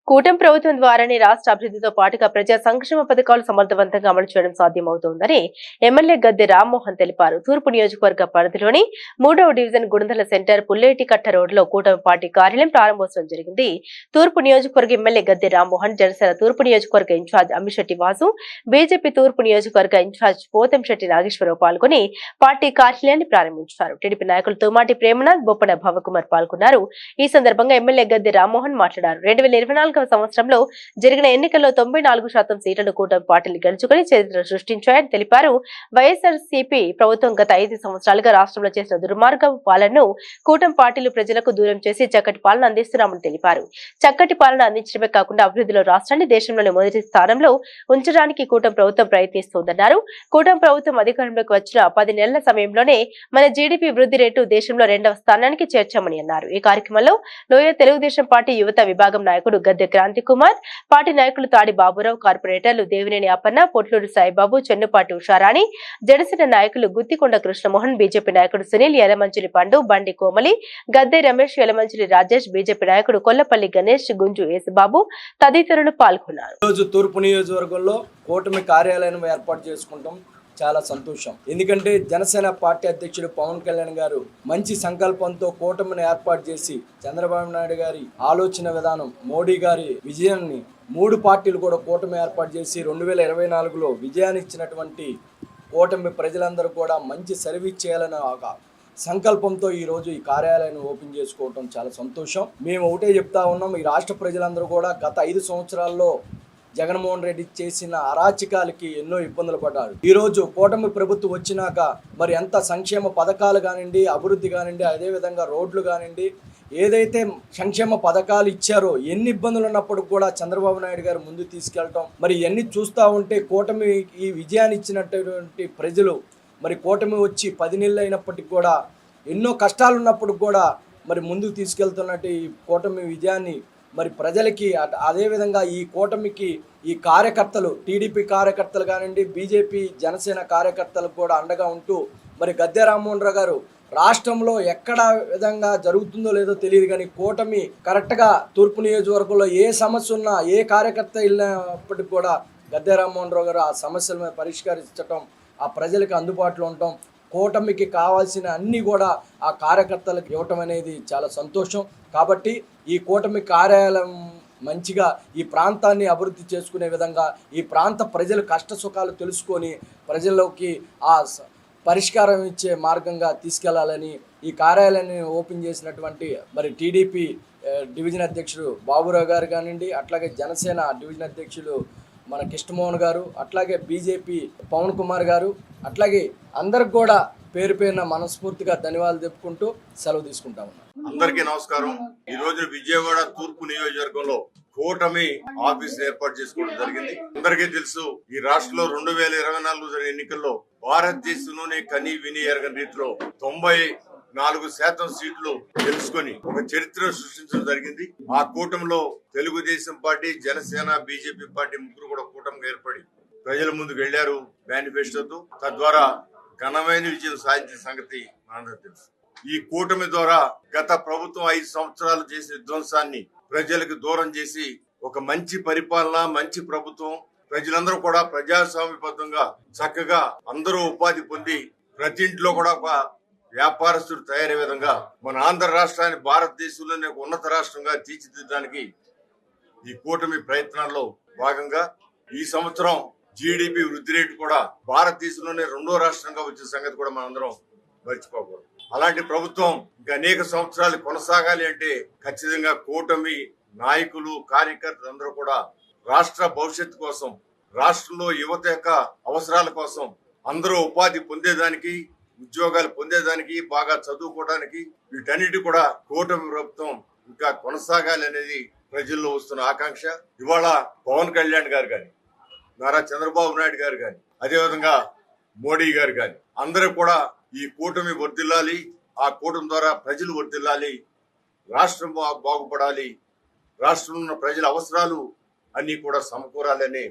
కూటమి ప్రభుత్వం ద్వారానే రాష్ట్ర అభివృద్ధితో పాటుగా ప్రజా సంక్షేమ పథకాలు సమర్థవంతంగా అమలు చేయడం సాధ్యమవుతోందని ఎమ్మెల్యే గద్దె రామ్మోహన్ తెలిపారు. తూర్పు నియోజకవర్గ పరిధిలోని 3వ డివిజన్ గుణదల సెంటర్ పుల్లేటికట్ట రోడ్లో కూటమి పార్టీ కార్యాలయం ప్రారంభోత్సవం జరిగింది. తూర్పు నియోజకవర్గ ఎమ్మెల్యే గద్దె రామ్మోహన్, జనసేన తూర్పు నియోజకవర్గ ఇన్ఛార్జ్ అమ్మిశెట్టి వాసు, బీజేపీ తూర్పు నియోజకవర్గ ఇన్ఛార్జ్ పోతంశెట్టి నాగేశ్వరరావు పాల్గొని పార్టీ కార్యాలయాన్ని ప్రారంభించారు. టీడీపీ నాయకులు తుమాటి ప్రేమనాథ్, బొప్పన భవకుమార్ పాల్గొన్నారు. ఈ సందర్భంగా ఎమ్మెల్యే గద్దె రామ్మోహన్ మాట్లాడారు. 2024 సంవత్సరంలో జరిగిన ఎన్నికల్లో 94% సీట్లను కూటమి పార్టీలు గెలుచుకుని చరిత్ర సృష్టించాయని తెలిపారు. వైఎస్ఆర్సీపీ ప్రభుత్వం గత 5 సంవత్సరాలుగా రాష్ట్రంలో చేసిన దుర్మార్గ పాలనను కూటమి పార్టీలు ప్రజలకు దూరం చేసి చక్కటి పాలన అందిస్తున్నామని తెలిపారు. చక్కటి పాలన అందించడమే కాకుండా అభివృద్ధిలో రాష్ట్రాన్ని దేశంలోని మొదటి స్థానంలో ఉంచడానికి కూటమి ప్రభుత్వం ప్రయత్నిస్తోందన్నారు. కూటమి ప్రభుత్వం అధికారంలోకి వచ్చిన 10 నెలల సమయంలోనే మన జీడీపీ వృద్ధి రేటు దేశంలో 2వ స్థానానికి చేర్చామని అన్నారు. ఈ కార్యక్రమంలో లోయ తెలుగుదేశం పార్టీ యువత విభాగం నాయకుడు గద్దె క్రాంతి కుమార్, పార్టీ నాయకులు తాడి బాబురావు, కార్పొరేటర్లు దేవినేని అప్పన్న, పొట్లూరు సాయిబాబు, చెన్నుపాటి ఉషారాణి, జనసేన నాయకులు గుత్తికొండ కృష్ణమోహన్, బీజేపీ నాయకుడు సునీల్, యలమంచిలి పండు, బండి కోమలి, గద్దె రమేష్, యలమంచిలి రాజేష్, బీజేపీ నాయకుడు కొల్లపల్లి గణేష్, గుంజు యేసుబాబు తదితరులు పాల్గొన్నారు. తూర్పు నియోజకవర్గంలో కూటమి కార్యాలయం ఏర్పాటు చేసుకుంటాం. చాలా సంతోషం. ఎందుకంటే జనసేన పార్టీ అధ్యక్షుడు పవన్ కళ్యాణ్ గారు మంచి సంకల్పంతో కూటమిని ఏర్పాటు చేసి చంద్రబాబు నాయుడు గారి ఆలోచన విధానం, మోడీ గారి విజయాన్ని 3 పార్టీలు కూడా కూటమి ఏర్పాటు చేసి 2024లో విజయాన్ని ఇచ్చినటువంటి కూటమి ప్రజలందరూ కూడా మంచి సర్వీస్ చేయాలని ఒక సంకల్పంతో ఈరోజు ఈ కార్యాలయాన్ని ఓపెన్ చేసుకోవటం చాలా సంతోషం. మేము ఒకటే చెప్తా ఉన్నాం, ఈ రాష్ట్ర ప్రజలందరూ కూడా గత 5 సంవత్సరాల్లో జగన్మోహన్ రెడ్డి చేసిన అరాచకాలకి ఎన్నో ఇబ్బందులు పడ్డారు. ఈరోజు కూటమి ప్రభుత్వం వచ్చినాక మరి ఎంత సంక్షేమ పథకాలు కానివ్వండి, అభివృద్ధి కానివ్వండి, అదేవిధంగా రోడ్లు కానివ్వండి, ఏదైతే సంక్షేమ పథకాలు ఇచ్చారో ఎన్ని ఇబ్బందులు ఉన్నప్పుడు కూడా చంద్రబాబు నాయుడు గారు ముందు తీసుకెళ్ళటం, మరి ఇవన్నీ చూస్తూ ఉంటే కూటమి ఈ విజయాన్ని ఇచ్చినటువంటి ప్రజలు మరి కూటమి వచ్చి 10 నెలలు అయినప్పటికీ కూడా ఎన్నో కష్టాలు ఉన్నప్పుడు కూడా మరి ముందుకు తీసుకెళ్తున్నట్టు ఈ కూటమి విజయాన్ని మరి ప్రజలకి, అదేవిధంగా ఈ కూటమికి ఈ కార్యకర్తలు, టీడీపీ కార్యకర్తలు కానివ్వండి, బీజేపీ జనసేన కార్యకర్తలకు కూడా అండగా ఉంటూ మరి గద్దె రామ్మోహన్ రావు గారు రాష్ట్రంలో ఎక్కడ విధంగా జరుగుతుందో లేదో తెలియదు కానీ కూటమి కరెక్ట్గా తూర్పు నియోజకవర్గంలో ఏ సమస్య ఉన్నా ఏ కార్యకర్త వెళ్ళినప్పటికి కూడా గద్దె రామ్మోహన్ రావు గారు ఆ సమస్యలను పరిష్కరించడం, ఆ ప్రజలకు అందుబాటులో ఉండటం, కూటమికి కావాల్సిన అన్నీ కూడా ఆ కార్యకర్తలకు ఇవ్వటం అనేది చాలా సంతోషం. కాబట్టి ఈ కూటమి కార్యాలయం మంచిగా ఈ ప్రాంతాన్ని అభివృద్ధి చేసుకునే విధంగా, ఈ ప్రాంత ప్రజల కష్ట సుఖాలు తెలుసుకొని ప్రజల్లోకి ఆ పరిష్కారం ఇచ్చే మార్గంగా తీసుకెళ్లాలని ఈ కార్యాలయాన్ని ఓపెన్ చేసినటువంటి మరి టీడీపీ డివిజన్ అధ్యక్షుడు బాబురావు గారు కానివ్వండి, అట్లాగే జనసేన డివిజన్ అధ్యక్షులు మన కృష్ణమోహన్ గారు, అట్లాగే బీజేపీ పవన్ కుమార్ గారు, అట్లాగే అందరికి కూడా పేరు పేరున మనస్ఫూర్తిగా ధన్యవాదాలు చెప్పుకుంటూ సెలవు తీసుకుంటా ఉన్నాం. అందరికీ నమస్కారం. ఈ రోజు విజయవాడ తూర్పు నియోజకవర్గంలో కూటమి ఆఫీస్ ఏర్పాటు చేసుకోవడం జరిగింది. అందరికీ తెలుసు, ఈ రాష్ట్రంలో 2024 జరిగిన ఎన్నికల్లో భారతదేశంలోనే కని విని ఎరగని రీతిలో 94% సీట్లు గెలుచుకొని ఒక చరిత్ర సృష్టించడం జరిగింది. ఆ కూటమిలో Telugu Desam party, Janasena, BJP party ముగ్గురు కూడా కూటమిగా ఏర్పడి ప్రజల ముందుకు వెళ్లారు మేనిఫెస్టోతో. తద్వారా ఘనమైన విజయం సాధించిన సంగతి మనందరికీ తెలుసు. ఈ కూటమి ద్వారా గత ప్రభుత్వం 5 సంవత్సరాలు చేసిన విధ్వంసాన్ని ప్రజలకు దూరం చేసి ఒక మంచి పరిపాలన, మంచి ప్రభుత్వం, ప్రజలందరూ కూడా ప్రజాస్వామ్యబద్ధంగా చక్కగా అందరూ ఉపాధి పొంది ప్రతి ఇంట్లో కూడా ఒక వ్యాపారస్తుడు తయారయ్యే విధంగా మన ఆంధ్ర రాష్ట్రాన్ని భారతదేశంలోనే ఒక ఉన్నత రాష్ట్రంగా తీర్చిదిద్దడానికి ఈ కూటమి ప్రయత్నాల్లో భాగంగా ఈ సంవత్సరం జీడిపి వృద్ధి రేటు కూడా భారతదేశంలోనే 2వ రాష్ట్రంగా వచ్చిన సంగతి కూడా మనందరం మర్చిపోకూడదు. అలాంటి ప్రభుత్వం ఇంకా అనేక సంవత్సరాలు కొనసాగాలి అంటే ఖచ్చితంగా కూటమి నాయకులు, కార్యకర్తలు అందరూ కూడా రాష్ట్ర భవిష్యత్తు కోసం, రాష్ట్రంలో యువత యొక్క అవసరాల కోసం, అందరూ ఉపాధి పొందేదానికి, ఉద్యోగాలు పొందేదానికి, బాగా చదువుకోవడానికి, వీటన్నిటి కూడా కూటమి ప్రభుత్వం ఇంకా కొనసాగాలి అనేది ప్రజల్లో వస్తున్న ఆకాంక్ష. ఇవాళ పవన్ కళ్యాణ్ గారు కానీ, నారా చంద్రబాబు నాయుడు గారు కానీ, అదేవిధంగా మోడీ గారు కానీ అందరూ కూడా ఈ కూటమి వర్ధిల్లాలి, ఆ కూటమి ద్వారా ప్రజలు వర్ధిల్లాలి, రాష్ట్రం బాగుపడాలి, రాష్ట్రంలో ఉన్న ప్రజల అవసరాలు అన్ని కూడా సమకూరాలనే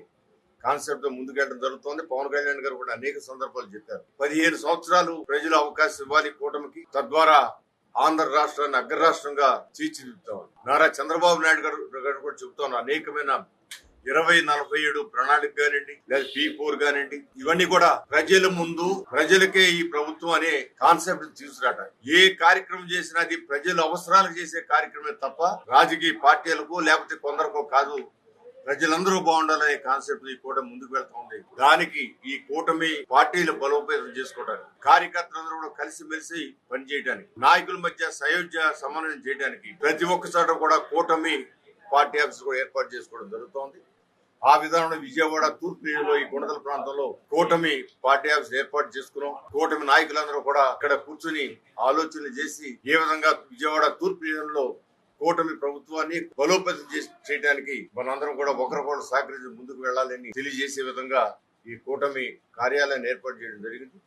కాన్సెప్ట్ తో ముందుకెళ్ళడం జరుగుతోంది. పవన్ కళ్యాణ్ గారు కూడా అనేక సందర్భాలు చెప్పారు. 15 సంవత్సరాలు ప్రజలు అవకాశం ఇవ్వాలి కూటమికి, తద్వారా ఆంధ్ర రాష్ట్రాన్ని అగ్ర రాష్ట్రంగా తీర్చిదిద్దుతాం. నారా చంద్రబాబు నాయుడు గారు కూడా చెబుతాను, అనేకమైన 2047 ప్రణాళిక కానివ్వండి, లేదా P4 కానివ్వండి, ఇవన్నీ కూడా ప్రజల ముందు ప్రజలకే ఈ ప్రభుత్వం అనే కాన్సెప్ట్ తీసుకురాట. ఏ కార్యక్రమం చేసినా అది ప్రజల అవసరాలకు చేసే కార్యక్రమే తప్ప రాజకీయ పార్టీలకు లేకపోతే కొందరికో కాదు. ప్రజలందరూ బాగుండాలనే కాన్సెప్ట్ ఈ కూటమి ముందుకు వెళ్తా ఉంది. దానికి ఈ కూటమి పార్టీలు బలోపేతం చేసుకోవడానికి, కార్యకర్తలందరూ కూడా కలిసిమెలిసి పనిచేయడానికి, నాయకుల మధ్య సయోధ్య సమన్వయం చేయడానికి ప్రతి ఒక్క చోట కూడా కూటమి పార్టీ ఆఫీస్ కూడా ఏర్పాటు చేసుకోవడం జరుగుతోంది. ఆ విధానంలో విజయవాడ తూర్పు నియోజకవర్గంలో ఈ గుండదల ప్రాంతంలో కూటమి పార్టీ ఆఫీస్ ఏర్పాటు చేసుకున్నాం. కూటమి నాయకులందరూ కూడా ఇక్కడ కూర్చుని ఆలోచనలు చేసి ఏ విధంగా విజయవాడ తూర్పు నియోజకవర్గంలో కూటమి ప్రభుత్వాన్ని బలోపేతం చేయడానికి మనందరం కూడా ఒకరికొకరు సహకరించి ముందుకు వెళ్లాలని తెలియజేసే విధంగా ఈ కూటమి కార్యాలయాన్ని ఏర్పాటు చేయడం జరిగింది.